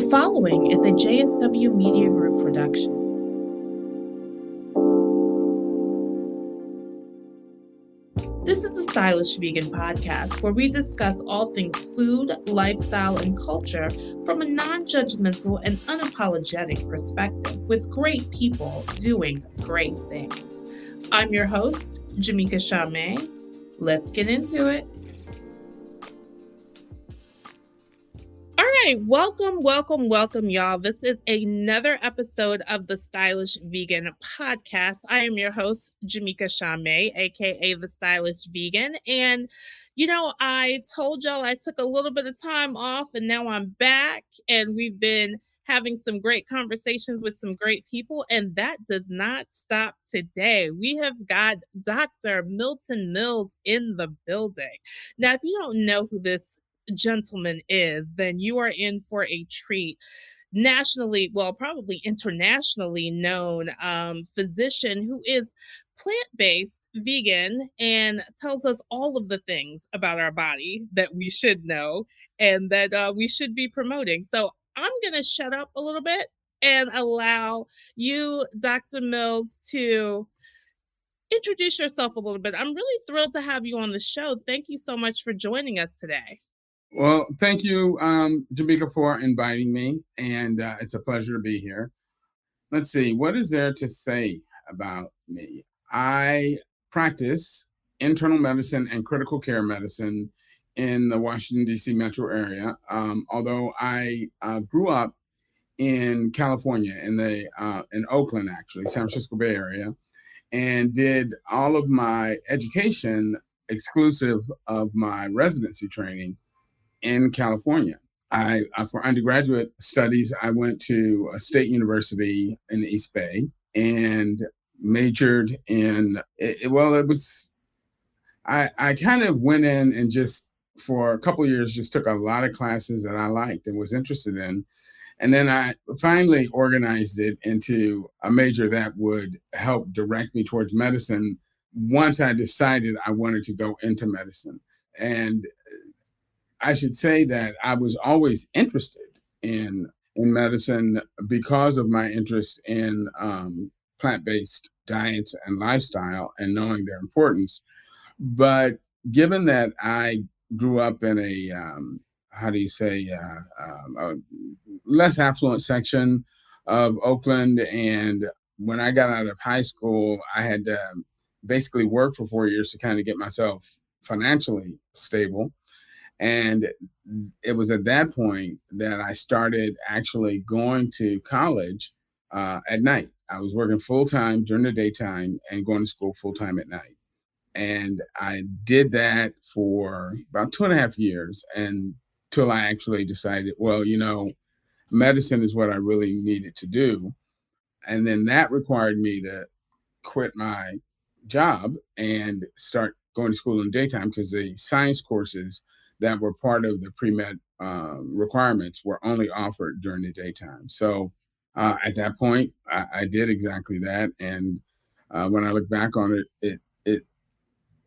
The following is a JSW Media Group production. This is the Stylish Vegan Podcast, where we discuss all things food, lifestyle, and culture from a non-judgmental and unapologetic perspective with great people doing great things. I'm your host, Jameka Shamae. Let's get into it. All right, welcome, y'all. This is another episode of the Stylish Vegan Podcast. I am your host, Jameka Shamae, aka the Stylish Vegan. And, I told y'all I took a little bit of time off and now I'm back, and we've been having some great conversations with some great people, and that does not stop today. We have got Dr. Milton Mills in the building. Now, if you don't know who this gentleman is, then you are in for a treat. Nationally, well, probably internationally known physician who is plant-based, vegan, and tells us all of the things about our body that we should know and that we should be promoting. So I'm going to shut up a little bit and allow you, Dr. Mills, to introduce yourself a little bit. I'm really thrilled to have you on the show. Thank you so much for joining us today. Well, thank you, Jameka, for inviting me, and it's a pleasure to be here. Let's see, what is there to say about me? I practice internal medicine and critical care medicine in the Washington, D.C. metro area, although I grew up in California, in Oakland, actually, San Francisco Bay Area, and did all of my education exclusive of my residency training in California. For undergraduate studies, I went to a state university in the East Bay and majored in, I kind of went in and just for a couple of years, just took a lot of classes that I liked and was interested in. And then I finally organized it into a major that would help direct me towards medicine once I decided I wanted to go into medicine. And I should say that I was always interested in medicine because of my interest in plant-based diets and lifestyle and knowing their importance. But given that I grew up in a, a less affluent section of Oakland, and when I got out of high school, I had to basically work for 4 years to kind of get myself financially stable. And it was at that point that I started actually going to college at night. I was working full-time during the daytime and going to school full-time at night. And I did that for about 2.5 years until I actually decided, well, medicine is what I really needed to do. And then that required me to quit my job and start going to school in the daytime, because the science courses that were part of the pre-med requirements were only offered during the daytime. So at that point, I did exactly that. And when I look back on it,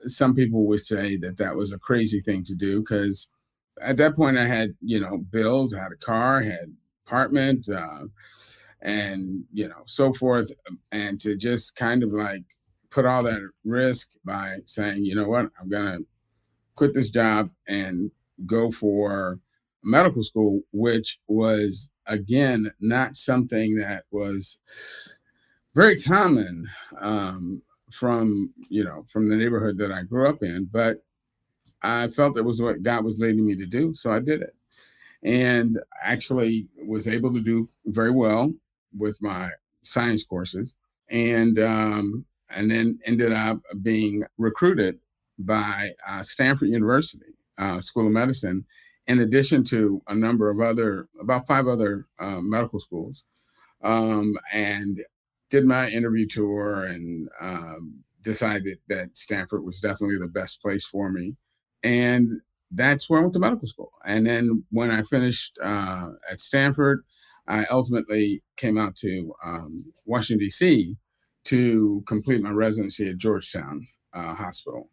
some people would say that was a crazy thing to do, because at that point I had, bills, I had a car, I had apartment, and, so forth. And to just kind of like put all that at risk by saying, you know what, I'm going to quit this job and go for medical school, which was, again, not something that was very common from the neighborhood that I grew up in. But I felt it was what God was leading me to do, so I did it. And actually was able to do very well with my science courses, and then ended up being recruited by Stanford University School of Medicine, in addition to a number of about 5 other medical schools, and did my interview tour and decided that Stanford was definitely the best place for me. And that's where I went to medical school. And then when I finished at Stanford, I ultimately came out to Washington, D.C. to complete my residency at Georgetown Hospital,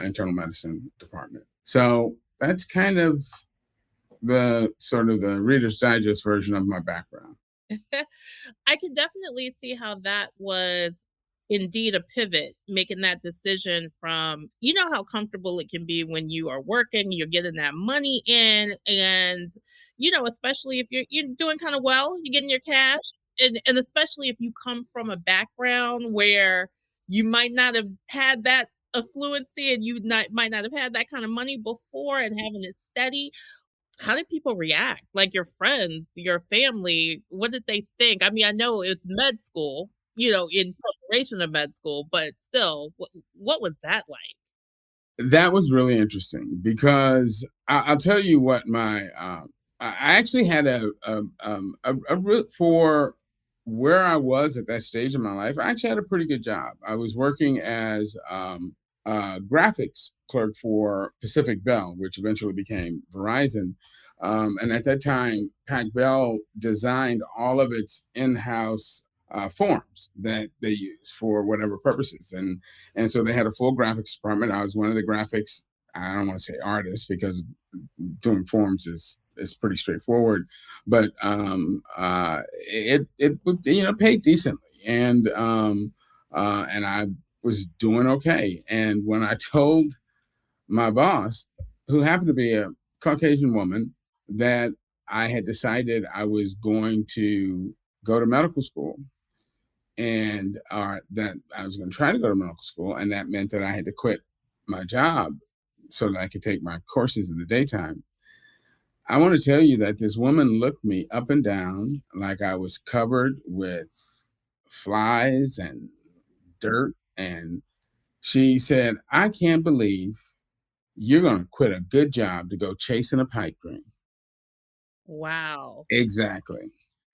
internal medicine department. So that's kind of the sort of the Reader's Digest version of my background. I can definitely see how that was indeed a pivot, making that decision from, you know, how comfortable it can be when you are working, you're getting that money in, and, you know, especially if you're doing kind of well, you're getting your cash, and especially if you come from a background where you might not have had that affluency and might not have had that kind of money before and having it steady. How did people react? Like your friends, your family, what did they think? I mean, I know it's med school, you know, in preparation of med school, but still, what was that like? That was really interesting because I'll tell you what I actually had for where I was at that stage of my life. I actually had a pretty good job. I was working as a graphics clerk for Pacific Bell, which eventually became Verizon. And at that time, Pac Bell designed all of its in-house forms that they use for whatever purposes, and so they had a full graphics department. I was one of the graphics. I don't want to say artists because doing forms is pretty straightforward, but it paid decently, and I was doing okay. And when I told my boss, who happened to be a Caucasian woman, that I had decided I was going to go to medical school and that I was going to try to go to medical school, and that meant that I had to quit my job so that I could take my courses in the daytime. I want to tell you that this woman looked me up and down like I was covered with flies and dirt, and she said, "I can't believe you're going to quit a good job to go chasing a pipe dream." Wow. Exactly.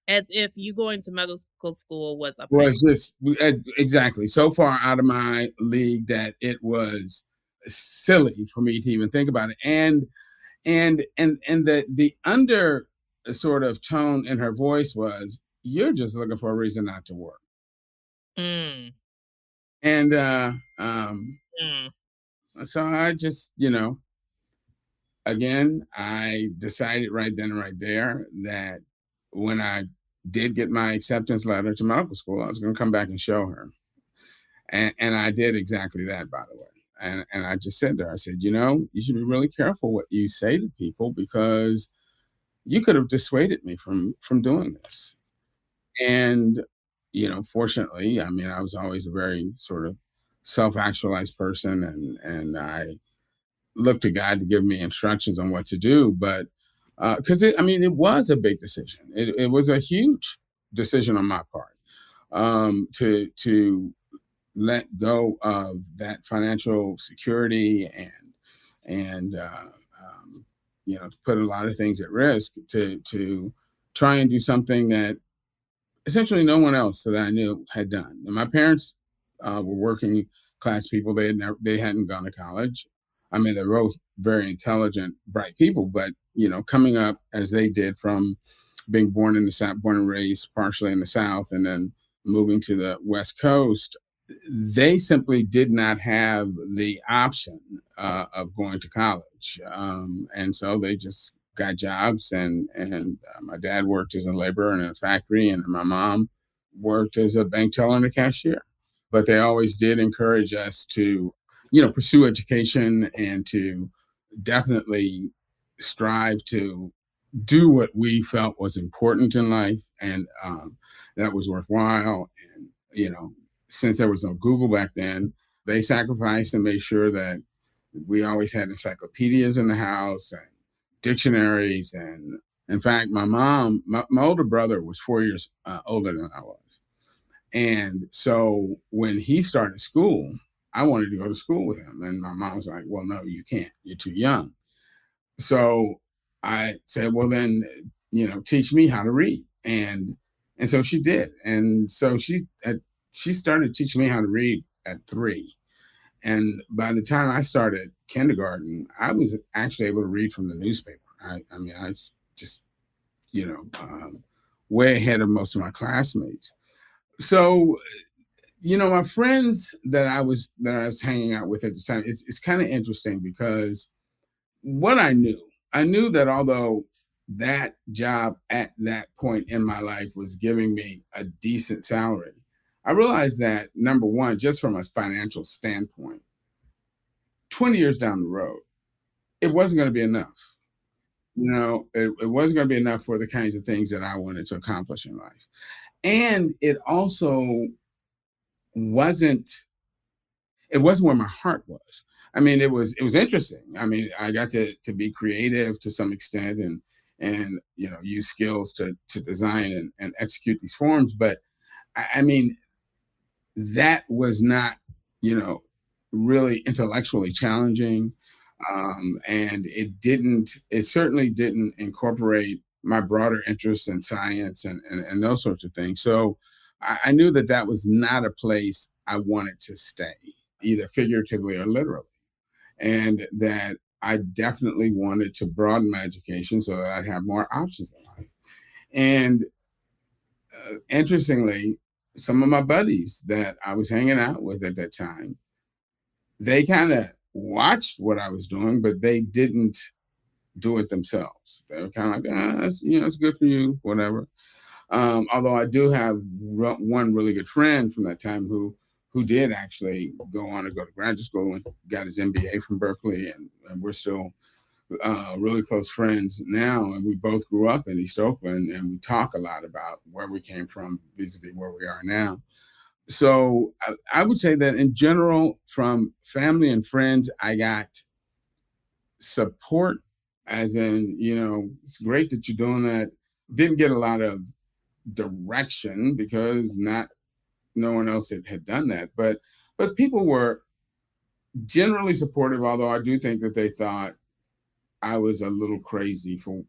As if you going to medical school was a Well, pipe. it's just exactly so far out of my league that it was silly for me to even think about it. And the under sort of tone in her voice was, "You're just looking for a reason not to work." Mm, And mm, so I just, again, I decided right then and right there that when I did get my acceptance letter to medical school, I was going to come back and show her. And I did exactly that, by the way. And I just said to her, I said, you should be really careful what you say to people because you could have dissuaded me from doing this. And, fortunately, I mean, I was always a very sort of self-actualized person, and I looked to God to give me instructions on what to do. But because it was a big decision. It was a huge decision on my part, to let go of that financial security and to put a lot of things at risk to try and do something that essentially no one else that I knew had done. And my parents were working class people. They hadn't gone to college. I mean, they're both very intelligent, bright people, but coming up as they did from being born in the South, born and raised partially in the South, and then moving to the West Coast, they simply did not have the option of going to college, and so they just got jobs. And my dad worked as a laborer in a factory, and my mom worked as a bank teller and a cashier. But they always did encourage us to, pursue education and to definitely strive to do what we felt was important in life, and that was worthwhile. And since there was no Google back then, they sacrificed and made sure that we always had encyclopedias in the house and dictionaries. And in fact, my older brother was 4 years older than I was, and so when he started school, I wanted to go to school with him, and my mom was like, "Well, no, you can't. You're too young." So I said, "Well, then, teach me how to read." And so she did. And so she started teaching me how to read at 3. And by the time I started kindergarten, I was actually able to read from the newspaper. I mean, I was just, you know, um, way ahead of most of my classmates. So, my friends that I was hanging out with at the time, it's kind of interesting because what I knew that although that job at that point in my life was giving me a decent salary. I realized that, number one, just from a financial standpoint, 20 years down the road, it wasn't going to be enough. It wasn't going to be enough for the kinds of things that I wanted to accomplish in life. And it also wasn't it wasn't where my heart was. I mean, it was interesting. I mean, I got to be creative to some extent, and use skills to design and execute these forms. But I mean, that was not, you know, really intellectually challenging. And it certainly didn't incorporate my broader interests in science and those sorts of things. So I knew that that was not a place I wanted to stay, either figuratively or literally. And that I definitely wanted to broaden my education so that I'd have more options in life. And interestingly, some of my buddies that I was hanging out with at that time, they kind of watched what I was doing, but they didn't do it themselves. They were kind of like, it's good for you, whatever. Although I do have one really good friend from that time who did actually go on to go to graduate school and got his MBA from Berkeley, and we're still really close friends now. And we both grew up in East Oakland, and we talk a lot about where we came from vis-a-vis where we are now. So I would say that in general, from family and friends, I got support, as in, it's great that you're doing that. Didn't get a lot of direction because not no one else had done that, but people were generally supportive, although I do think that they thought I was a little crazy for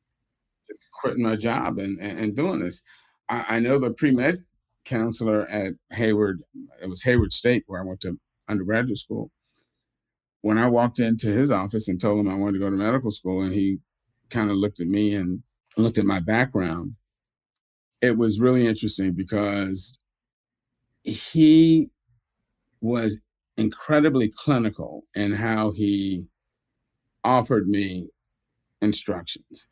just quitting my job and doing this. I know the pre-med counselor at Hayward, it was Hayward State where I went to undergraduate school. When I walked into his office and told him I wanted to go to medical school, and he kind of looked at me and looked at my background, it was really interesting because he was incredibly clinical in how he offered me instructions.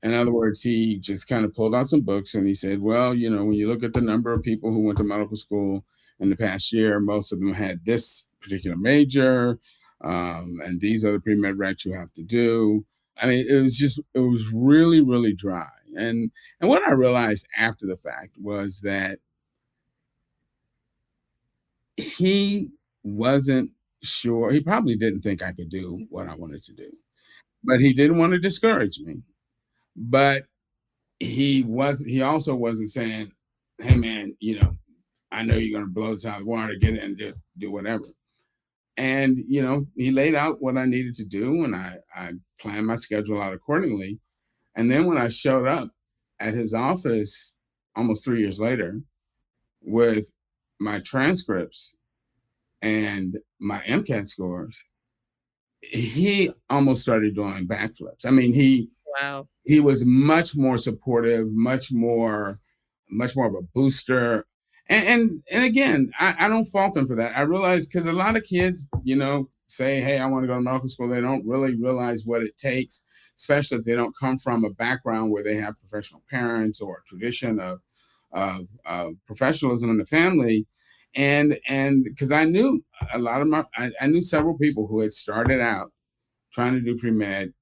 In other words, he just kind of pulled out some books and he said, well, when you look at the number of people who went to medical school in the past year, most of them had this particular major, and these are the pre-med recs you have to do. I mean, it was really, really dry. And what I realized after the fact was that he wasn't sure. He probably didn't think I could do what I wanted to do, but he didn't want to discourage me. But he also wasn't saying, hey man, I know you're going to blow this out of the water, get in and do whatever. And, he laid out what I needed to do, and I planned my schedule out accordingly. And then when I showed up at his office almost 3 years later with my transcripts and my MCAT scores, he almost started doing backflips. I mean, Wow. he was much more supportive, much more of a booster. And again, I don't fault him for that. I realize, because a lot of kids, say, hey, I want to go to medical school. They don't really realize what it takes, especially if they don't come from a background where they have professional parents or a tradition of professionalism in the family. And because I knew I knew several people who had started out trying to do pre-med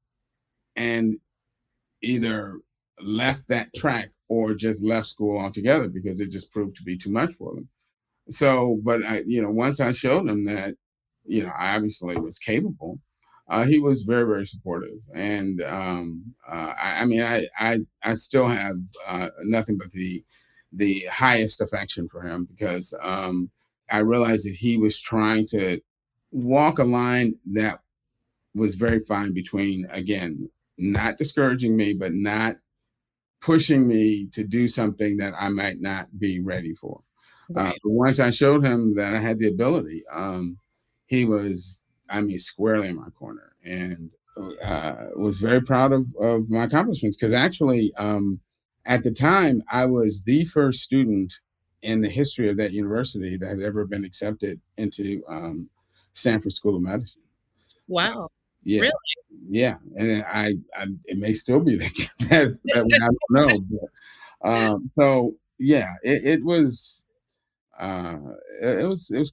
and either left that track or just left school altogether because it just proved to be too much for them. So, but once I showed him that, I obviously was capable, he was very, very supportive. And I mean, I still have nothing but the highest affection for him, because I realized that he was trying to walk a line that was very fine between, again, not discouraging me, but not pushing me to do something that I might not be ready for. Right. But once I showed him that I had the ability, he was, I mean, squarely in my corner, and was very proud of my accomplishments. Because actually, at the time, I was the first student in the history of that university that had ever been accepted into Stanford School of Medicine. Wow. Yeah. Really? Yeah, and it may still be that way. I don't know. But, so yeah, uh, it was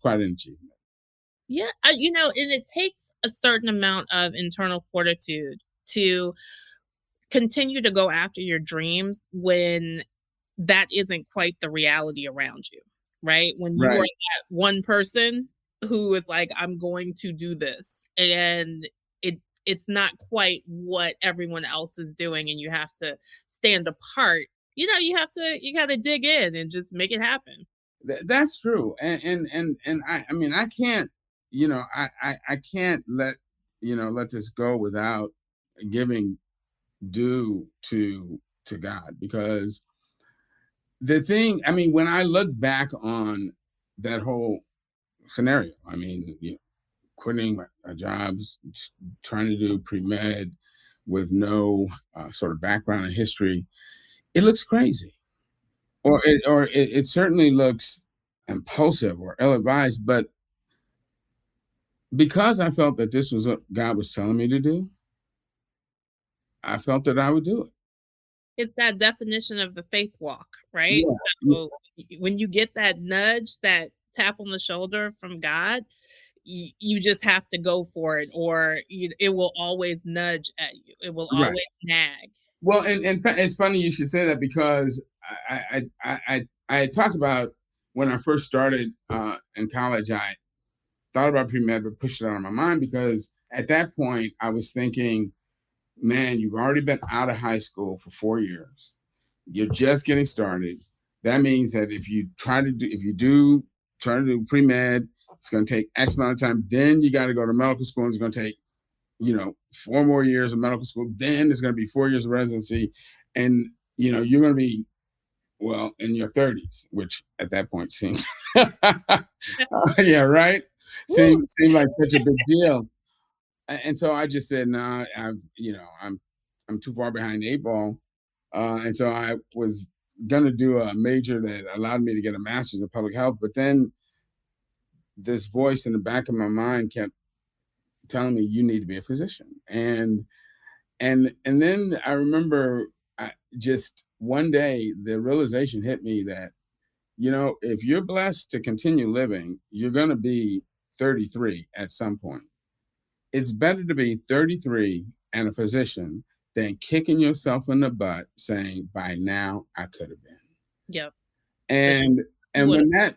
quite an achievement. Yeah, and it takes a certain amount of internal fortitude to continue to go after your dreams when that isn't quite the reality around you, right? When you are Right. that one person who is like, I'm going to do this, and it's not quite what everyone else is doing, and you have to stand apart. You got to dig in and just make it happen. That's true, and I mean, I can't, I can't let this go without giving due to God, because the thing, I mean, when I look back on that whole scenario, I mean, quitting my jobs, trying to do pre-med with no sort of background and history, it looks crazy, it certainly looks impulsive or ill-advised. But because I felt that this was what God was telling me to do, I felt that I would do it. It's that definition of the faith walk, right? Yeah, So when you get that nudge, that tap on the shoulder from God, you just have to go for it, or it will always nudge at you. It will right. always nag. Well, and it's funny you should say that, because I had talked about when I first started in college. I thought about pre med, but pushed it out of my mind, because at that point I was thinking, man, you've already been out of high school for 4 years. You're just getting started. That means that if you do try to do pre med, it's going to take X amount of time. Then you got to go to medical school, and it's going to take 4 more years of medical school. Then there's going to be 4 years of residency, and you're going to be, well, in your 30s, which at that point seems yeah, right, Woo! seemed like such a big deal. And so I just said, no, I'm too far behind the eight ball. And so I was gonna do a major that allowed me to get a master's in public health. But then this voice in the back of my mind kept telling me, you need to be a physician. And then I remember, just one day the realization hit me that, if you're blessed to continue living, you're gonna be 33 at some point. It's better to be 33 and a physician than kicking yourself in the butt saying, by now I could have been. Yep. Because And you and would have.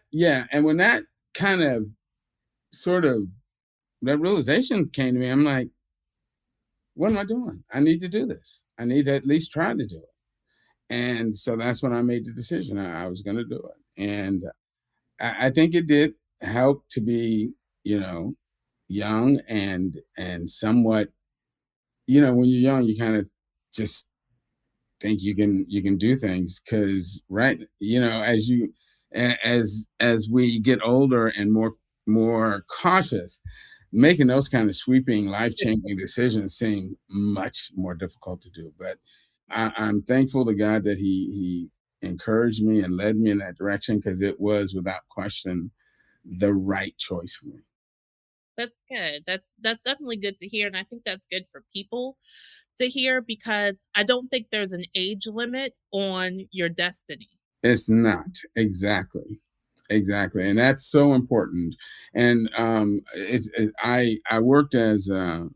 when that kind of sort of that realization came to me, I'm like, what am I doing? I need to do this. I need to at least try to do it. And so that's when I made the decision I was going to do it. And I think it did help to be, young and somewhat, when you're young, you kind of just think you can do things, because right, as we get older and more cautious, making those kind of sweeping, life-changing decisions seem much more difficult to do. But I'm thankful to God that he encouraged me and led me in that direction, because it was without question the right choice for me. That's good. That's definitely good to hear, and I think that's good for people to hear, because I don't think there's an age limit on your destiny. It's not, exactly, and that's so important. And I worked as a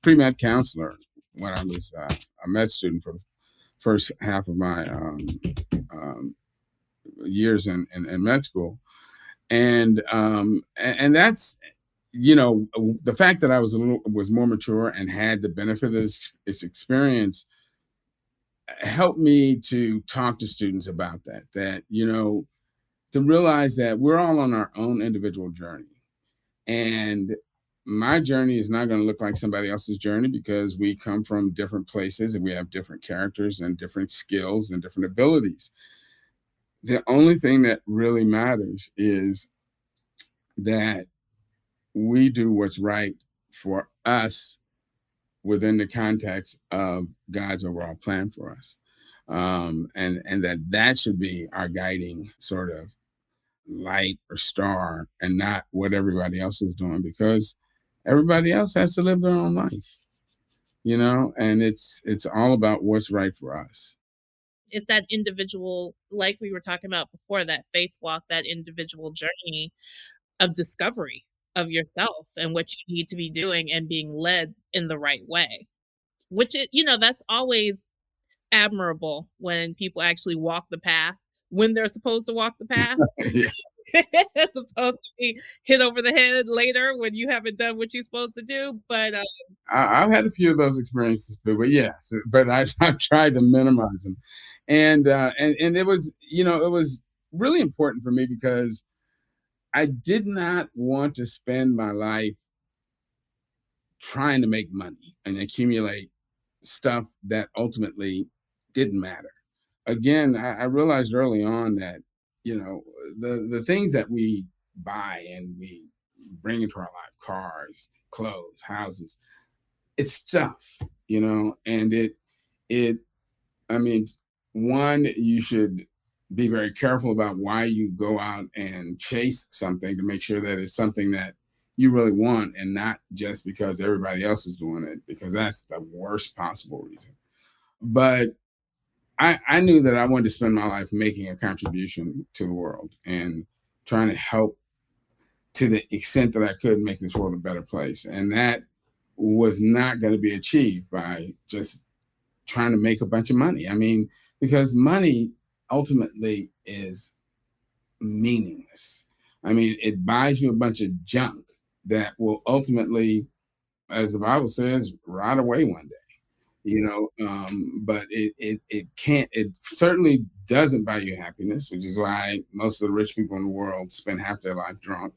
pre-med counselor when I was a med student for the first half of my um, years in med school, and that's, the fact that I was more mature and had the benefit of this experience helped me to talk to students about that to realize that we're all on our own individual journey. And my journey is not going to look like somebody else's journey, because we come from different places and we have different characters and different skills and different abilities. The only thing that really matters is that we do what's right for us within the context of God's overall plan for us. And that should be our guiding sort of light or star, and not what everybody else is doing, because everybody else has to live their own life. and it's all about what's right for us. It's that individual, like we were talking about before, that faith walk, that individual journey of discovery of yourself and what you need to be doing and being led in the right way. Which is, that's always admirable when people actually walk the path when they're supposed to walk the path, Yeah. as opposed to be hit over the head later when you haven't done what you're supposed to do. But I've had a few of those experiences too, but yes, but I've tried to minimize them, and it was it was really important for me because I did not want to spend my life trying to make money and accumulate stuff that ultimately didn't matter. Again, I realized early on that you know the things that we buy and we bring into our life, cars, clothes, houses, it's stuff, and it I mean, one, you should be very careful about why you go out and chase something to make sure that it's something that you really want and not just because everybody else is doing it, because that's the worst possible reason. But I knew that I wanted to spend my life making a contribution to the world and trying to help to the extent that I could make this world a better place. And that was not going to be achieved by just trying to make a bunch of money. I mean, because money ultimately is meaningless. I mean, it buys you a bunch of junk that will ultimately, as the Bible says, rot away one day. But it can't. It certainly doesn't buy you happiness, which is why most of the rich people in the world spend half their life drunk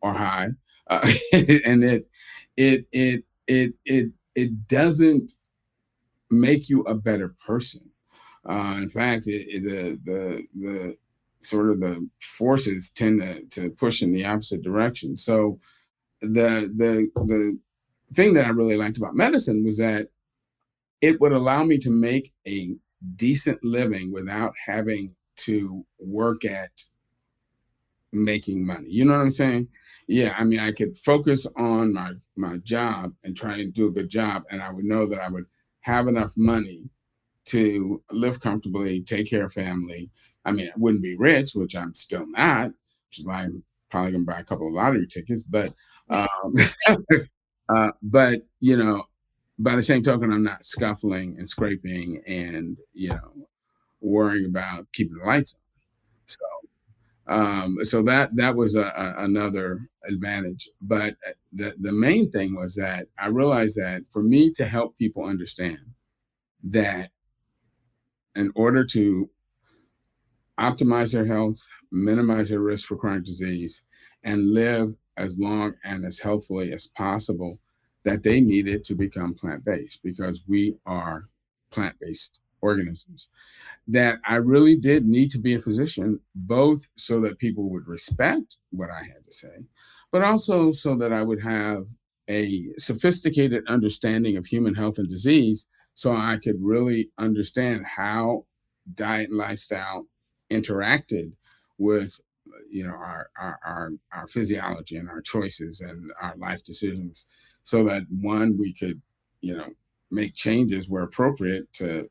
or high, and it doesn't make you a better person. In fact, the sort of the forces tend to push in the opposite direction. So the thing that I really liked about medicine was that it would allow me to make a decent living without having to work at making money. You know what I'm saying? Yeah, I mean, I could focus on my job and try and do a good job, and I would know that I would have enough money to live comfortably, take care of family. I mean, I wouldn't be rich, which I'm still not, which is why I'm probably gonna buy a couple of lottery tickets. Um, but by the same token, I'm not scuffling and scraping and worrying about keeping the lights on. So that was another advantage. But the main thing was that I realized that for me to help people understand that in order to optimize their health, minimize their risk for chronic disease, and live as long and as healthfully as possible, that they needed to become plant based because we are plant based organisms. That I really did need to be a physician, both so that people would respect what I had to say, but also so that I would have a sophisticated understanding of human health and disease so I could really understand how diet and lifestyle interacted with our physiology and our choices and our life decisions, so that one, we could you know make changes where appropriate to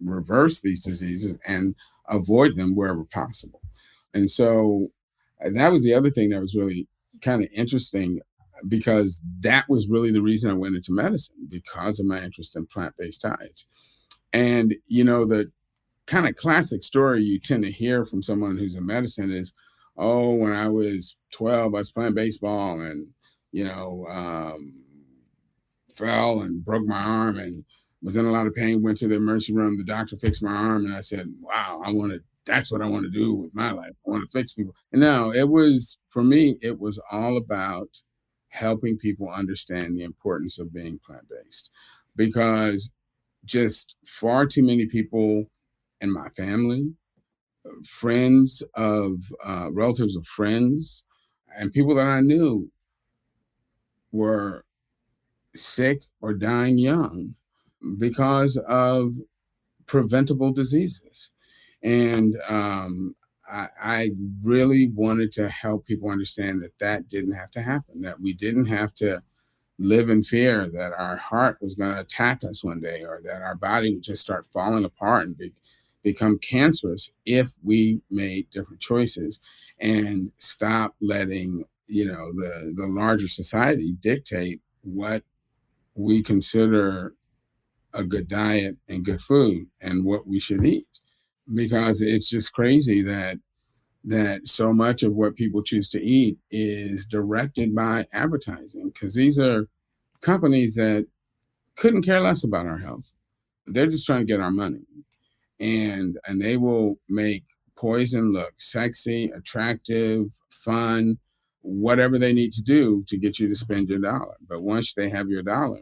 reverse these diseases and avoid them wherever possible. And so that was the other thing that was really kind of interesting, because that was really the reason I went into medicine, because of my interest in plant-based diets. And the kind of classic story you tend to hear from someone who's in medicine is, oh, when I was 12, I was playing baseball and, you know, fell and broke my arm and was in a lot of pain, went to the emergency room. The doctor fixed my arm. And I said, wow, that's what I want to do with my life. I want to fix people. And no, for me, it was all about helping people understand the importance of being plant based, because just far too many people in my family, friends of relatives of friends, and people that I knew were sick or dying young because of preventable diseases. And I really wanted to help people understand that that didn't have to happen, that we didn't have to live in fear that our heart was going to attack us one day, or that our body would just start falling apart and become cancerous if we made different choices and stop letting the larger society dictate what we consider a good diet and good food and what we should eat, because it's just crazy that so much of what people choose to eat is directed by advertising, because these are companies that couldn't care less about our health. They're just trying to get our money, and they will make poison look sexy, attractive, fun, whatever they need to do to get you to spend your dollar. But once they have your dollar,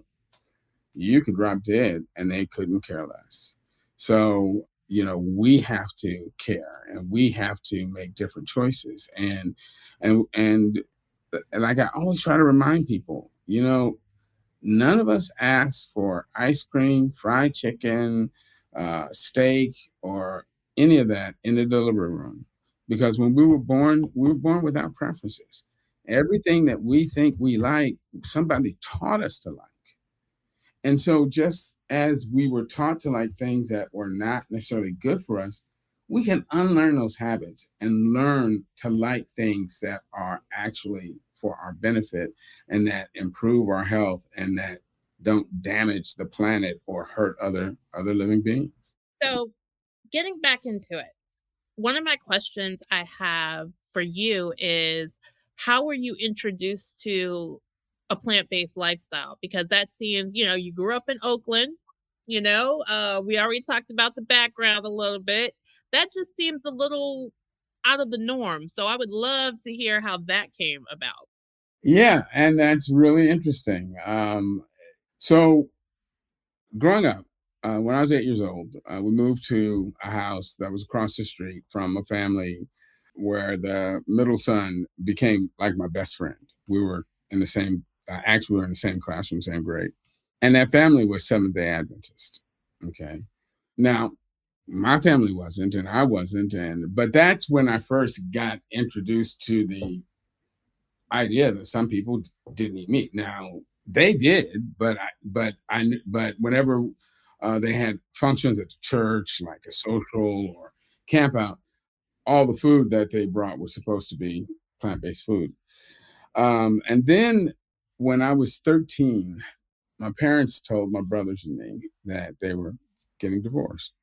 you could drop dead and they couldn't care less. So, we have to care, and we have to make different choices. And like I always try to remind people, none of us asked for ice cream, fried chicken, steak, or any of that in the delivery room. Because when we were born without preferences. Everything that we think we like, somebody taught us to like. And so, just as we were taught to like things that were not necessarily good for us, we can unlearn those habits and learn to like things that are actually for our benefit and that improve our health and that don't damage the planet or hurt other living beings. So, getting back into it, one of my questions I have for you is, how were you introduced to a plant-based lifestyle? Because that seems, you grew up in Oakland, we already talked about the background a little bit. That just seems a little out of the norm. So I would love to hear how that came about. Yeah, and that's really interesting. So growing up, when I was 8 years old, we moved to a house that was across the street from a family where the middle son became like my best friend. We were in the same, actually, we were in the same classroom, same grade. And that family was Seventh day Adventist. Okay. Now, my family wasn't, and I wasn't. But that's when I first got introduced to the idea that some people didn't eat meat. Now they did, but whenever they had functions at the church, like a social or camp out, all the food that they brought was supposed to be plant based food. And then when I was 13, my parents told my brothers and me that they were getting divorced,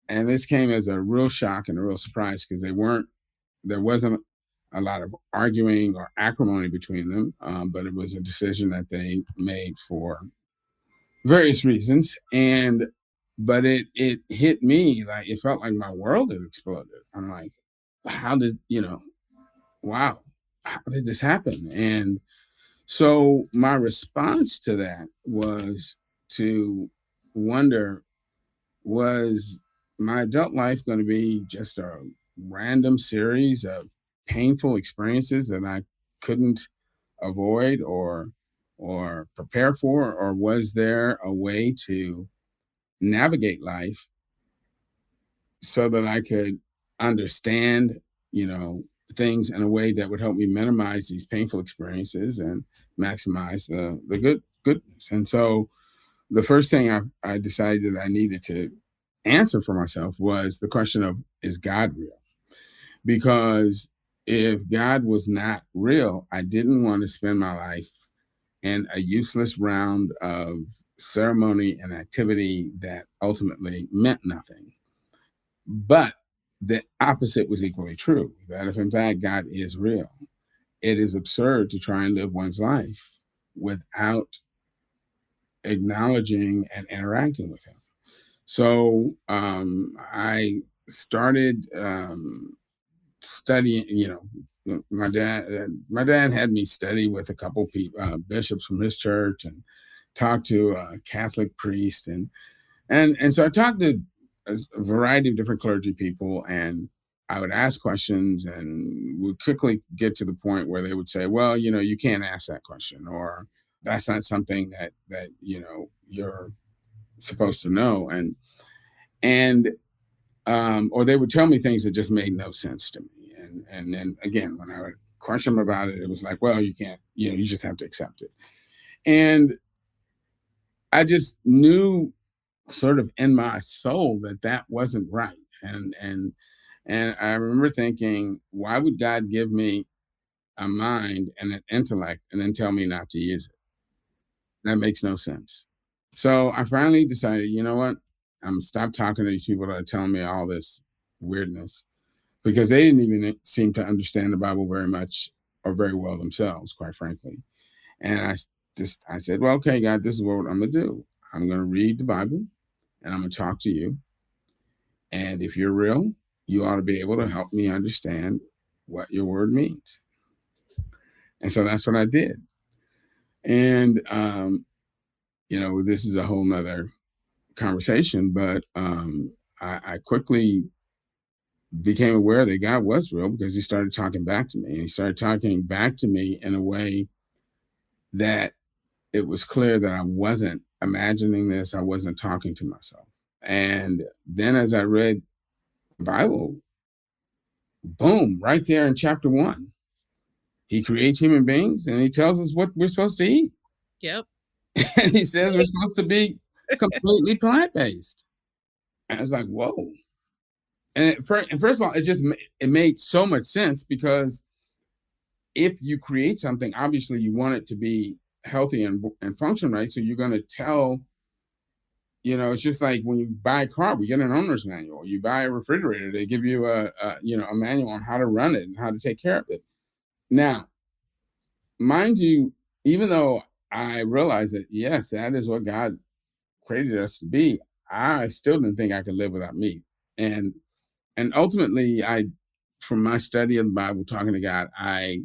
and this came as a real shock and a real surprise because there wasn't a lot of arguing or acrimony between them, but it was a decision that they made for various reasons. But it hit me, like it felt like my world had exploded. I'm like, how did wow, how did this happen? And so my response to that was to wonder, was my adult life going to be just a random series of painful experiences that I couldn't avoid or prepare for, or was there a way to navigate life so that I could understand, you know, things in a way that would help me minimize these painful experiences and maximize the goodness. And so the first thing I decided I needed to answer for myself was the question of, is God real? Because if God was not real, I didn't want to spend my life in a useless round of ceremony and activity that ultimately meant nothing. But the opposite was equally true, that if in fact God is real, it is absurd to try and live one's life without acknowledging and interacting with him. So I started studying. My dad had me study with a couple people, bishops from his church, and talk to a Catholic priest, and so I talked to a variety of different clergy people, and I would ask questions, and would quickly get to the point where they would say, "Well, you can't ask that question," or "That's not something that you're supposed to know," and or they would tell me things that just made no sense to me, and then again, when I would question them about it, it was like, "Well, you can't, you just have to accept it." And I just knew sort of in my soul that that wasn't right. And I remember thinking, why would God give me a mind and an intellect and then tell me not to use it? That makes no sense. So I finally decided, you know what? I'm gonna stop talking to these people that are telling me all this weirdness because they didn't even seem to understand the Bible very much or very well themselves, quite frankly. And I said, well, okay, God, this is what I'm gonna do. I'm gonna read the Bible and I'm gonna talk to you. And if you're real, you ought to be able to help me understand what your word means. And so that's what I did. And this is a whole nother conversation, but I quickly became aware that God was real because he started talking back to me. And he started talking back to me in a way that it was clear that I wasn't imagining this, I wasn't talking to myself. And then as I read the Bible, boom, right there in chapter 1, he creates human beings and he tells us what we're supposed to eat. Yep. And he says we're supposed to be completely plant-based. And I was like, whoa. And first of all, it made so much sense because if you create something, obviously you want it to be healthy and function right. So you're going to tell, it's just like when you buy a car, we get an owner's manual. You buy a refrigerator, they give you a manual on how to run it and how to take care of it. Now, mind you, even though I realize that, yes, that is what God created us to be, I still didn't think I could live without meat. And ultimately, from my study of the Bible, talking to God, I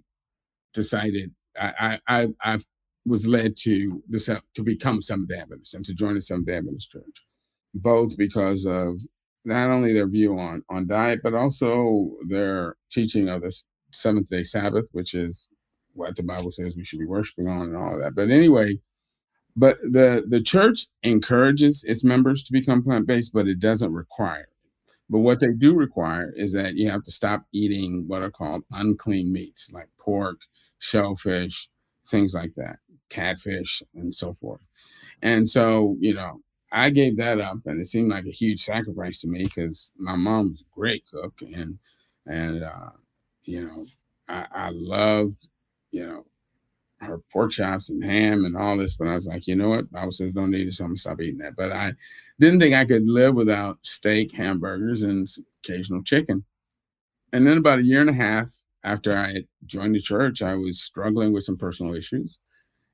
decided I was led to become a Seventh-day Adventist and to join the Seventh-day Adventist Church, both because of not only their view on diet, but also their teaching of the seventh-day Sabbath, which is what the Bible says we should be worshiping on and all of that. But anyway, the church encourages its members to become plant-based, but it doesn't require. But what they do require is that you have to stop eating what are called unclean meats, like pork, shellfish, things like that, catfish, and so forth. And so, I gave that up, and it seemed like a huge sacrifice to me because my mom was a great cook, and I loved, her pork chops and ham and all this, but I was like, you know what? Bible says don't eat it, so I'm gonna stop eating that. But I didn't think I could live without steak, hamburgers, and occasional chicken. And then about a year and a half after I had joined the church, I was struggling with some personal issues.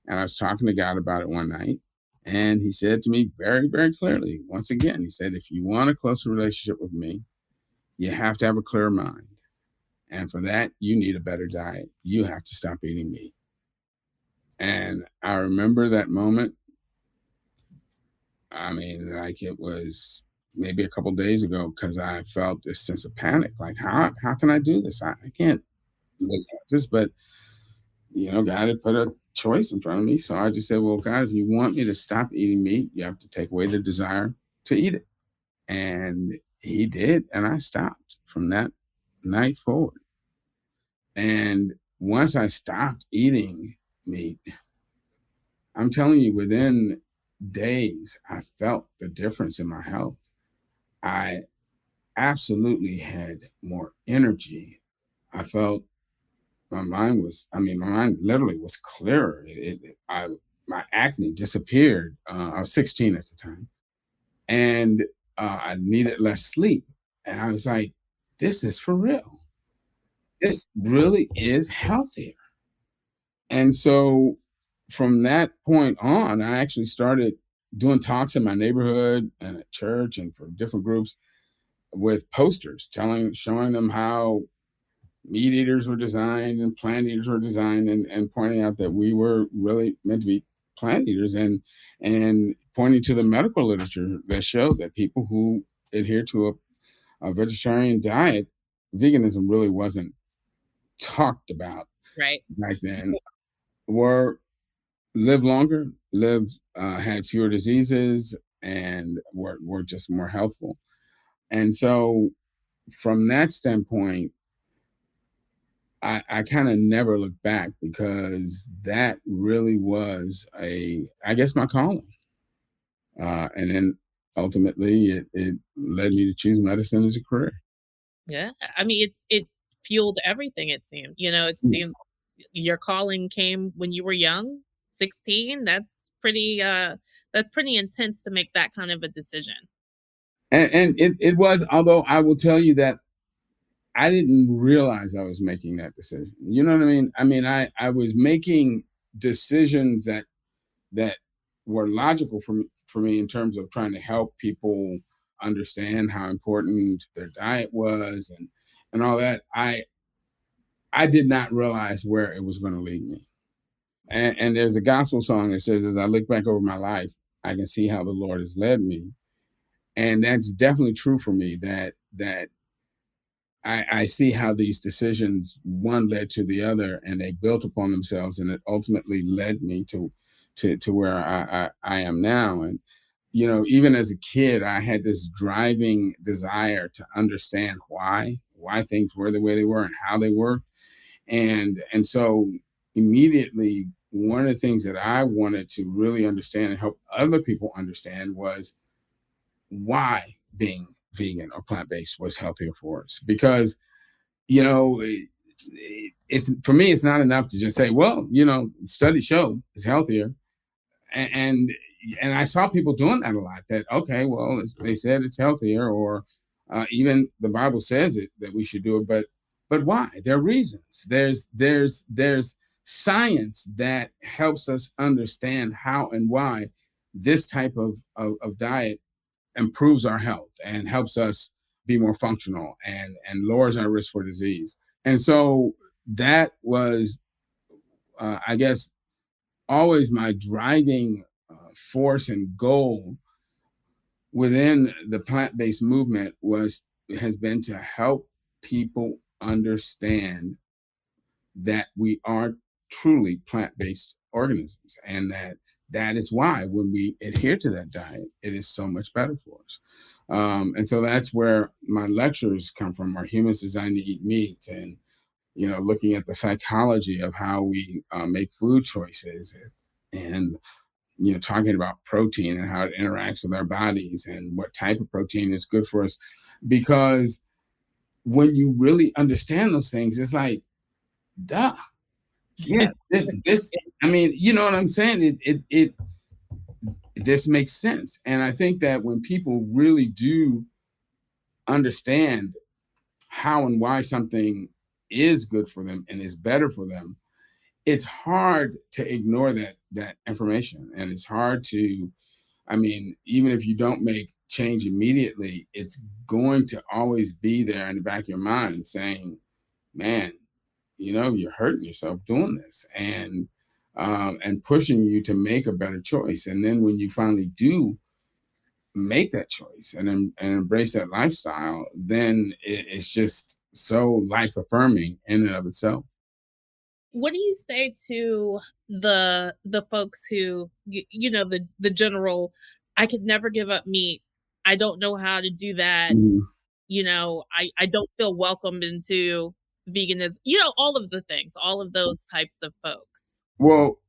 And I was talking to God about it one night. And he said to me very, very clearly, once again, he said, if you want a closer relationship with me, you have to have a clear mind. And for that, you need a better diet. You have to stop eating meat. And I remember that moment. I mean, like it was maybe a couple of days ago because I felt this sense of panic. Like, how can I do this? I can't live like this. But God had put a choice in front of me. So I just said, well, God, if you want me to stop eating meat, you have to take away the desire to eat it. And he did. And I stopped from that night forward. And once I stopped eating meat, I'm telling you, within days, I felt the difference in my health. I absolutely had more energy. I felt my mind literally was clearer. My acne disappeared. I was 16 at the time, and I needed less sleep. And I was like, this is for real. This really is healthier. And so from that point on, I actually started doing talks in my neighborhood and at church and for different groups with posters showing them how meat eaters were designed and plant eaters were designed, and pointing out that we were really meant to be plant eaters, and pointing to the medical literature that shows that people who adhere to a vegetarian diet, veganism really wasn't talked about Right. back then, were live longer, had fewer diseases, and were just more healthful. And so from that standpoint, I kind of never looked back because that really was I guess, my calling. And then ultimately it led me to choose medicine as a career. Yeah. I mean, it fueled everything, it seemed. It Yeah. seemed your calling came when you were young, 16. That's pretty intense to make that kind of a decision. And it was, although I will tell you that I didn't realize I was making that decision. You know what I mean? I mean, I was making decisions that were logical for me in terms of trying to help people understand how important their diet was and all that. I did not realize where it was going to lead me. And there's a gospel song that says, "As I look back over my life, I can see how the Lord has led me." And that's definitely true for me. That I see how these decisions, one led to the other, and they built upon themselves, and it ultimately led me to where I am now. And even as a kid, I had this driving desire to understand why things were the way they were and how they worked. And so immediately, one of the things that I wanted to really understand and help other people understand was why being vegan or plant-based was healthier for us. Because you know it's, for me, it's not enough to just say, well, studies show it's healthier. And and I saw people doing that a lot. That, okay, well, they said it's healthier, or even the Bible says it, that we should do it, but why? There are reasons. There's science that helps us understand how and why this type of diet improves our health and helps us be more functional and lowers our risk for disease. And so that was, I guess, always my driving force and goal within the plant-based movement has been to help people understand that we are truly plant-based organisms, and that is why when we adhere to that diet, it is so much better for us. And so that's where my lectures come from, are humans designed to eat meat, and looking at the psychology of how we make food choices, and talking about protein and how it interacts with our bodies and what type of protein is good for us. Because when you really understand those things, it's like, duh, yeah, this. I mean, you know what I'm saying? It this makes sense. And I think that when people really do understand how and why something is good for them and is better for them, it's hard to ignore that information, and it's hard to, I mean, even if you don't make change immediately, it's going to always be there in the back of your mind saying, man, you're hurting yourself doing this, and pushing you to make a better choice. And then when you finally do make that choice and embrace that lifestyle, then it's just so life affirming in and of itself. What do you say to the folks who the general, I could never give up meat. I don't know how to do that. Mhm. I don't feel welcomed into veganism. All of the things, all of those types of folks. Well,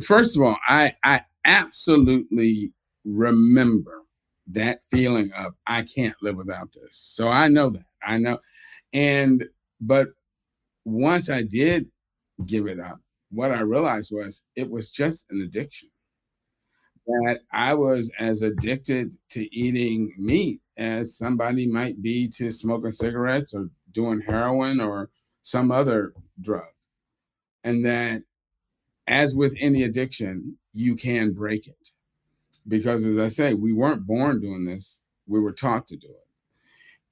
first of all, I absolutely remember that feeling of, I can't live without this. So I know that. I know. And but once I did give it up, what I realized was it was just an addiction. That I was as addicted to eating meat as somebody might be to smoking cigarettes or doing heroin or some other drug. And that, as with any addiction, you can break it. Because, as I say, we weren't born doing this, we were taught to do it.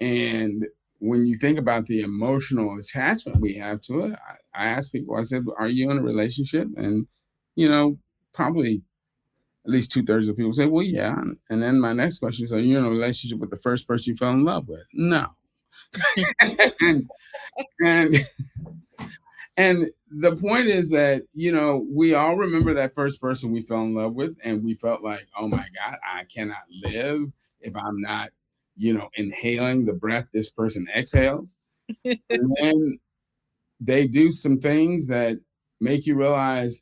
And when you think about the emotional attachment we have to it, I asked people, I said, are you in a relationship? And, probably at least 2/3 of the people say, well, yeah. And then my next question is, are you in a relationship with the first person you fell in love with? No. and, and And the point is that, we all remember that first person we fell in love with, and we felt like, oh my God, I cannot live if I'm not, inhaling the breath this person exhales. And then they do some things that make you realize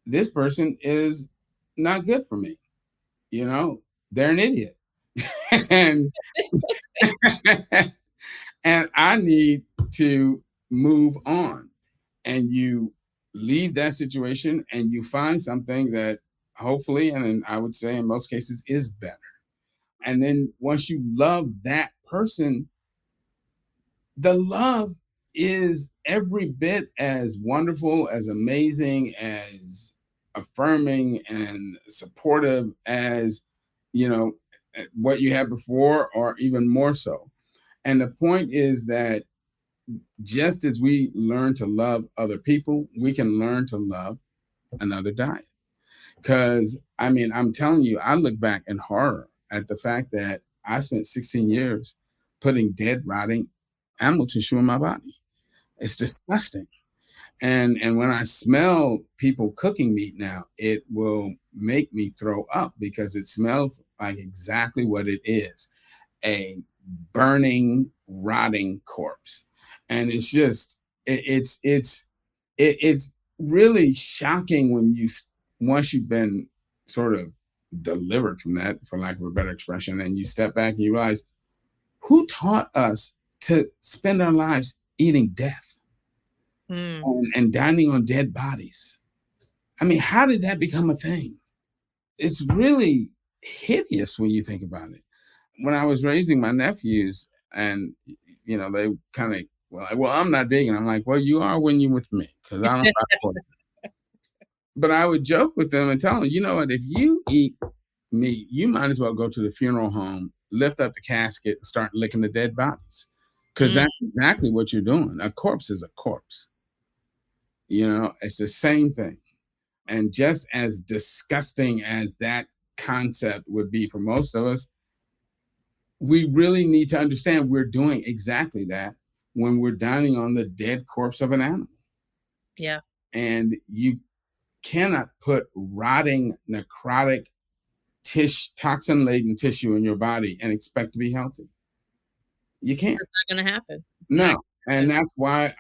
this person is not good for me. You know, they're an idiot. and and I need to move on. And you leave that situation and you find something that hopefully, and then I would say in most cases, is better. And then once you love that person, the love is every bit as wonderful, as amazing, as affirming and supportive as, you know, what you had before, or even more so. And the point is that just as we learn to love other people, we can learn to love another diet. Because, I mean, I'm telling you, I look back in horror at the fact that I spent 16 years putting dead, rotting animal tissue in my body. It's disgusting. And when I smell people cooking meat now, it will make me throw up because it smells like exactly what it is, a burning, rotting corpse. And it's just it's really shocking when once you've been sort of delivered from that, for lack of a better expression, and you step back and you realize who taught us to spend our lives eating death Mm, and dining on dead bodies. I mean, how did that become a thing? It's really hideous when you think about it. When I was raising my nephews, and they kind of were like, "Well, I'm not vegan." I'm like, "Well, you are when you're with me, because I don't." But I would joke with them and tell them, you know what? If you eat meat, you might as well go to the funeral home, lift up the casket, and start licking the dead bodies, because mm, that's exactly what you're doing. A corpse is a corpse. It's the same thing. And just as disgusting as that concept would be for most of us, we really need to understand we're doing exactly that when we're dining on the dead corpse of an animal. yeah. And you cannot put rotting, necrotic, toxin laden tissue in your body and expect to be healthy. You can't. It's not going to happen. It's not No. gonna And happen. that's why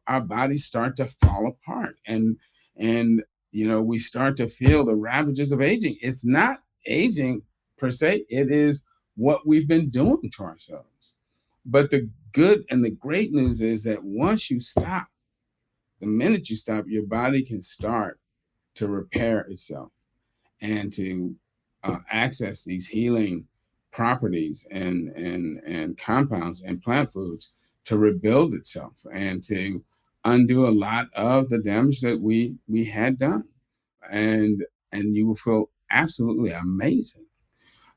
our bodies start to fall apart, and we start to feel the ravages of aging. It's not aging per se, it is what we've been doing to ourselves. But the good and the great news is that once you stop, the minute you stop, your body can start to repair itself and to access these healing properties and compounds and plant foods to rebuild itself and to undo a lot of the damage that we had done, and you will feel absolutely amazing.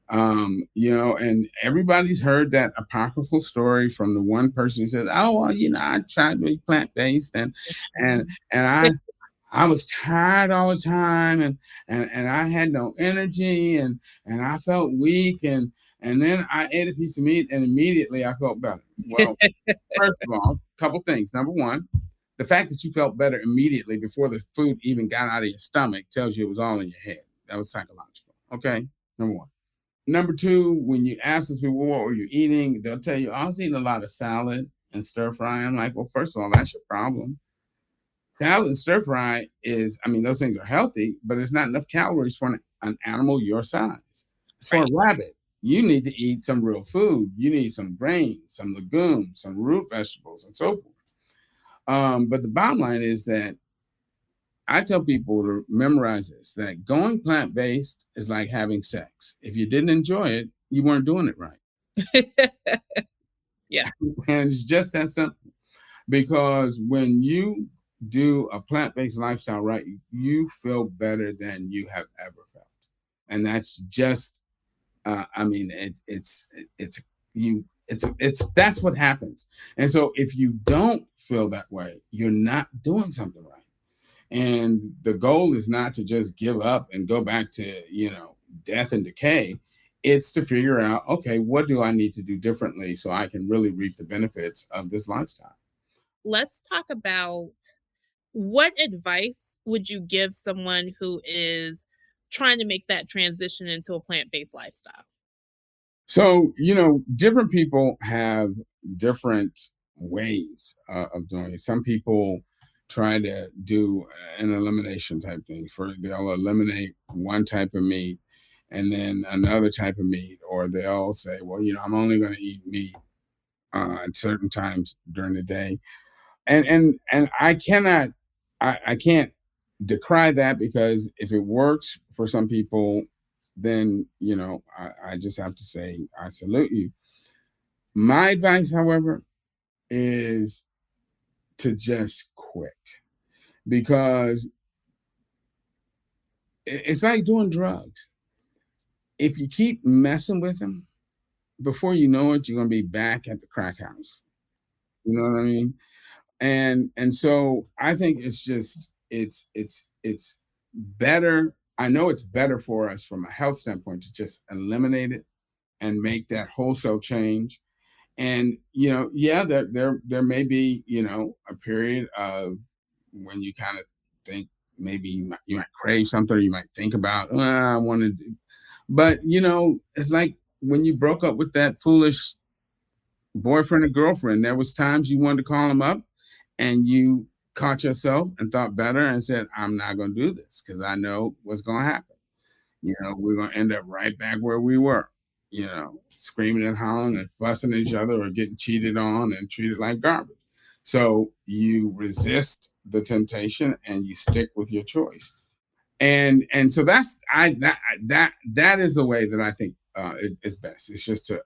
And everybody's heard that apocryphal story from the one person who said, "Oh, well, I tried to be plant-based, and I was tired all the time, and I had no energy, and I felt weak, and then I ate a piece of meat and immediately I felt better." Well, first of all, a couple things. Number one, the fact that you felt better immediately before the food even got out of your stomach tells you it was all in your head. That was psychological. Okay, number one. Number two, when you ask those people, what were you eating? They'll tell you, I was eating a lot of salad and stir fry. I'm like, well, first of all, that's your problem. Salad and stir fry I mean, those things are healthy, but it's not enough calories for an animal your size. As for a Right. rabbit, you need to eat some real food. You need some grains, some legumes, some root vegetables, and so forth. But the bottom line is that I tell people to memorize this, that going plant based is like having sex. If you didn't enjoy it, you weren't doing it right. Yeah. And it's just that simple. Because when you do a plant based lifestyle right, you feel better than you have ever felt. And that's just, I mean, it's you. That's what happens. And so if you don't feel that way, you're not doing something right. And the goal is not to just give up and go back to, death and decay. It's to figure out, okay, what do I need to do differently so I can really reap the benefits of this lifestyle? Let's talk about what advice would you give someone who is trying to make that transition into a plant-based lifestyle? So, different people have different ways of doing it. Some people try to do an elimination type thing. They'll eliminate one type of meat and then another type of meat, or they'll say, well, I'm only going to eat meat at certain times during the day. And I can't decry that, because if it works for some people, then I just have to say I salute you. My advice, however, is to just quit, because it's like doing drugs. If you keep messing with them, before you know it, you're gonna be back at the crack house. You know what I mean? And so I think it's better. I know it's better for us from a health standpoint to just eliminate it and make that wholesale change. And yeah, there may be a period of when you kind of think maybe you might crave something, or you might think about, I want to do. But it's like when you broke up with that foolish boyfriend or girlfriend, there was times you wanted to call them up, and you caught yourself and thought better and said, I'm not going to do this, because I know what's going to happen. We're going to end up right back where we were, screaming and hollering and fussing at each other, or getting cheated on and treated like garbage. So you resist the temptation and you stick with your choice. And so that is the way that I think is best. It's just to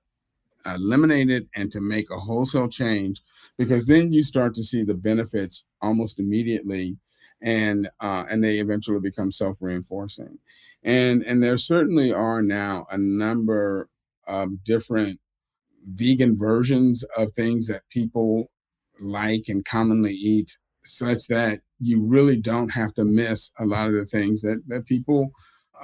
eliminate it and to make a wholesale change, because then you start to see the benefits almost immediately, and they eventually become self-reinforcing. And there certainly are now a number of different vegan versions of things that people like and commonly eat, such that you really don't have to miss a lot of the things that people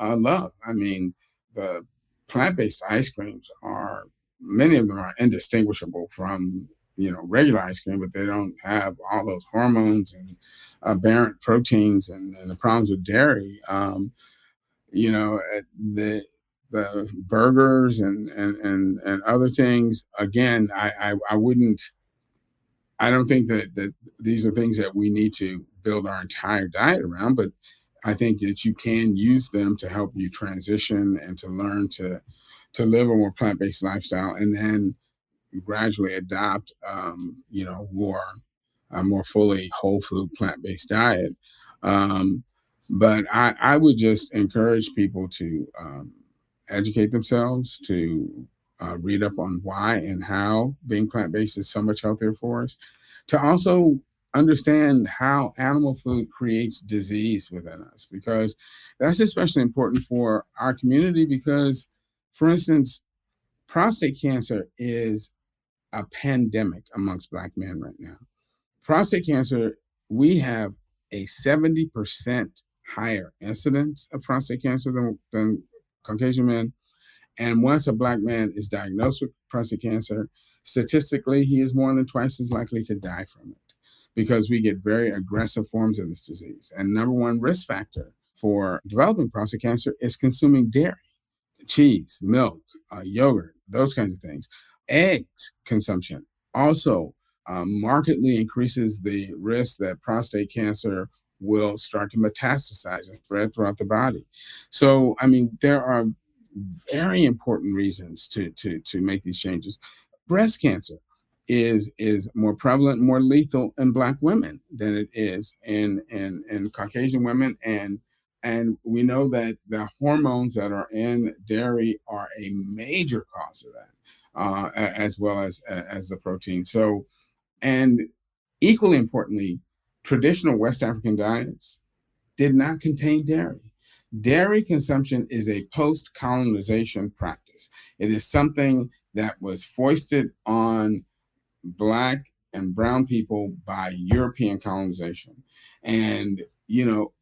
love. I mean, the plant-based ice creams are, many of them are indistinguishable from regular ice cream, but they don't have all those hormones and aberrant proteins and the problems with dairy. The burgers and other things. Again, I wouldn't. I don't think that these are things that we need to build our entire diet around, but I think that you can use them to help you transition and to learn to live a more plant-based lifestyle, and then gradually adopt more a more fully whole food plant-based diet. Um, but I would just encourage people to educate themselves, to read up on why and how being plant-based is so much healthier for us, to also understand how animal food creates disease within us, because that's especially important for our community. Because, for instance, prostate cancer is a pandemic amongst Black men right now. Prostate cancer, we have a 70% higher incidence of prostate cancer than Caucasian men. And once a Black man is diagnosed with prostate cancer, statistically, he is more than twice as likely to die from it, because we get very aggressive forms of this disease. And number one risk factor for developing prostate cancer is consuming dairy, cheese, milk, yogurt, those kinds of things. Eggs consumption also markedly increases the risk that prostate cancer will start to metastasize and spread throughout the body. So, I mean, there are very important reasons to make these changes. Breast cancer is more prevalent, more lethal in Black women than it is in Caucasian women, and we know that the hormones that are in dairy are a major cause of that, as well as the protein. So, and equally importantly, traditional West African diets did not contain dairy. Dairy consumption is a post-colonization practice. It is something that was foisted on Black and brown people by European colonization. And,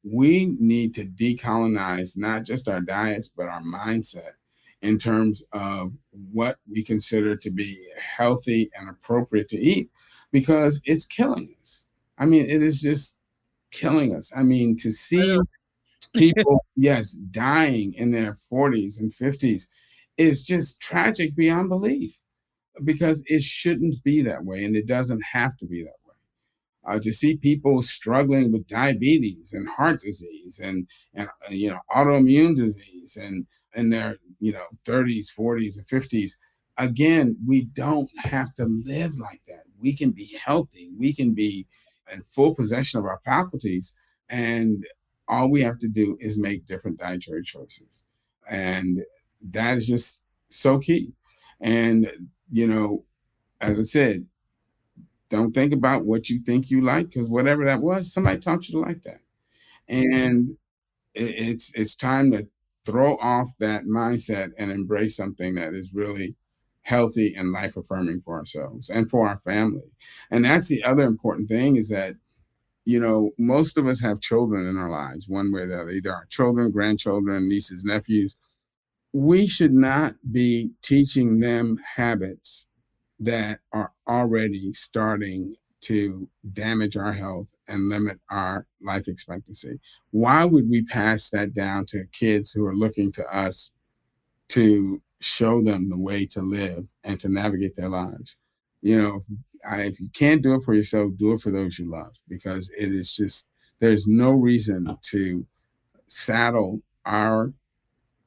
we need to decolonize not just our diets, but our mindset in terms of what we consider to be healthy and appropriate to eat, because it's killing us. I mean, it is just killing us. I mean, to see people, yes, dying in their 40s and 50s is just tragic beyond belief. because it shouldn't be that way, and it doesn't have to be that way. To see people struggling with diabetes and heart disease and autoimmune disease and in their 30s, 40s, and 50s. Again, we don't have to live like that. We can be healthy. We can be in full possession of our faculties, and all we have to do is make different dietary choices, and that is just so key. And as I said, don't think about what you think you like, because whatever that was, somebody taught you to like that. And it's time to throw off that mindset and embrace something that is really healthy and life affirming for ourselves and for our family. And that's the other important thing, is that most of us have children in our lives, one way or the other, either our children, grandchildren, nieces, nephews. We should not be teaching them habits that are already starting to damage our health and limit our life expectancy. Why would we pass that down to kids who are looking to us to show them the way to live and to navigate their lives? If you can't do it for yourself, do it for those you love, because it is just, there's no reason to saddle our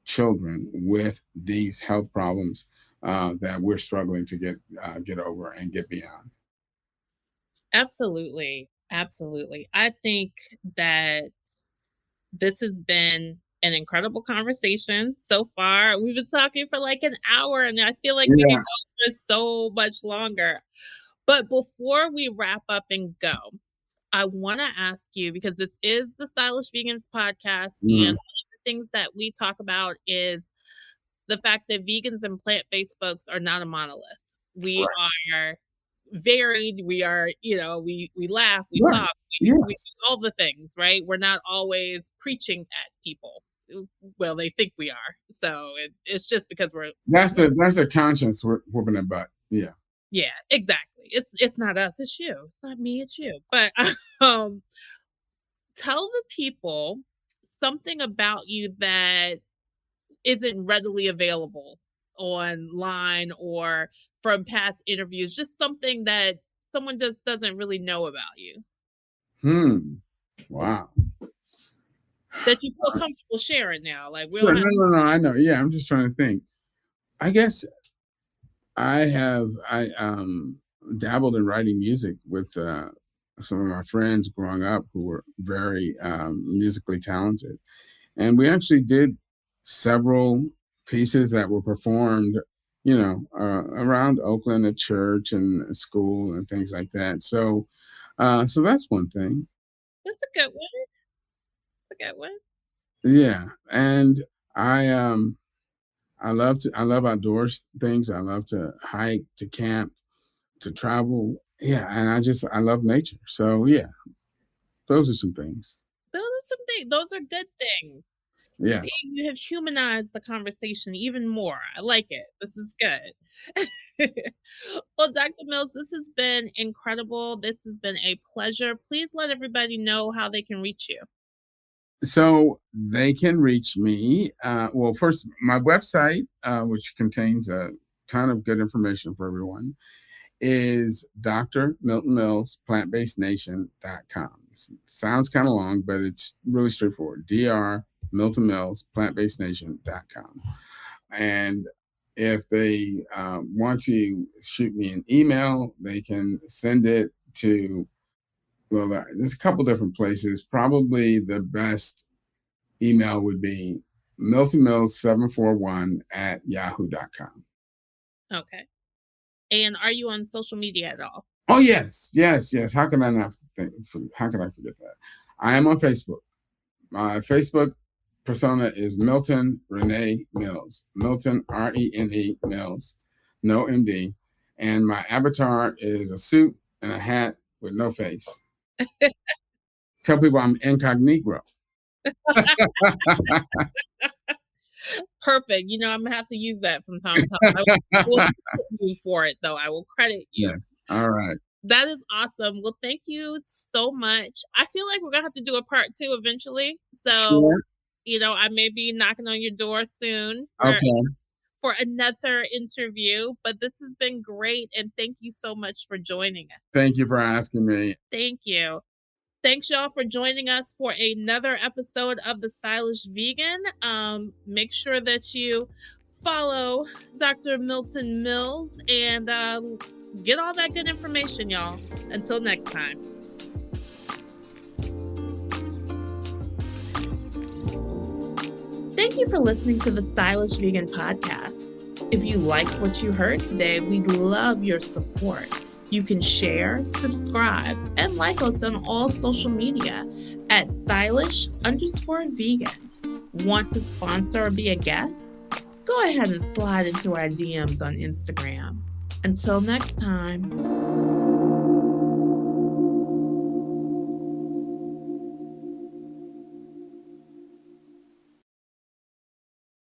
children with these health problems that we're struggling to get over and get beyond. Absolutely. Absolutely. I think that this has been an incredible conversation so far. We've been talking for like an hour, and I feel like we could Yeah. go for so much longer. But before we wrap up and go, I want to ask you, because this is the Stylish Vegans podcast, and one Mhm. of the things that we talk about is the fact that vegans and plant-based folks are not a monolith. We Right. are varied. We are, we laugh, we Right. talk, we Yes. do all the things, right? We're not always preaching at people. Well, they think we are. So it's just because That's a conscience whooping a butt. Yeah. yeah, exactly. It's not us, it's you. It's not me, it's you. But um tell the people something about you that isn't readily available online or from past interviews, just something that someone just doesn't really know about you Wow. that you feel comfortable sharing now. Like we Sure. don't have. No, no, no. I know. Yeah, I'm just trying to think. I guess I dabbled in writing music with some of my friends growing up who were very musically talented. And we actually did several pieces that were performed, around Oakland at church and at school and things like that. So that's one thing. That's a good one. That's a good one. Yeah, and I love outdoors things. I love to hike, to camp, to travel. Yeah, and I love nature. So yeah, those are some things. Those are some things. Those are good things. See, Yes. you have humanized the conversation even more. I like it. This is good. Well, Dr. Mills, this has been incredible. This has been a pleasure. Please let everybody know how they can reach you. So they can reach me. Well, first, my website, which contains a ton of good information for everyone, is Dr. Milton Mills, plantbasednation.com. Sounds kind of long, but it's really straightforward. Dr. Milton Mills, plantbasednation.com. And if they want to shoot me an email, they can send it to, well, there's a couple different places. Probably the best email would be miltonmills741@yahoo.com. Okay. And are you on social media at all? Oh, yes, yes, yes. How can I not how can I forget that? I am on Facebook. My Facebook persona is Milton Renee Mills. Milton, Rene Mills, no MD. And my avatar is a suit and a hat with no face. Tell people I'm incognito. Perfect. I'm gonna have to use that from time to time. I will credit you for it, though. I will credit you. Yes. All right. That is awesome. Well, thank you so much. I feel like we're gonna have to do a part two eventually. So, Sure. I may be knocking on your door soon for Okay. for another interview, but this has been great. And thank you so much for joining us. Thank you for asking me. Thank you. Thanks, y'all, for joining us for another episode of The Stylish Vegan. Make sure that you follow Dr. Milton Mills and get all that good information, y'all. Until next time. Thank you for listening to the Stylish Vegan Podcast. If you liked what you heard today, we'd love your support. You can share, subscribe, and like us on all social media at stylish_vegan. Want to sponsor or be a guest? Go ahead and slide into our DMs on Instagram. Until next time.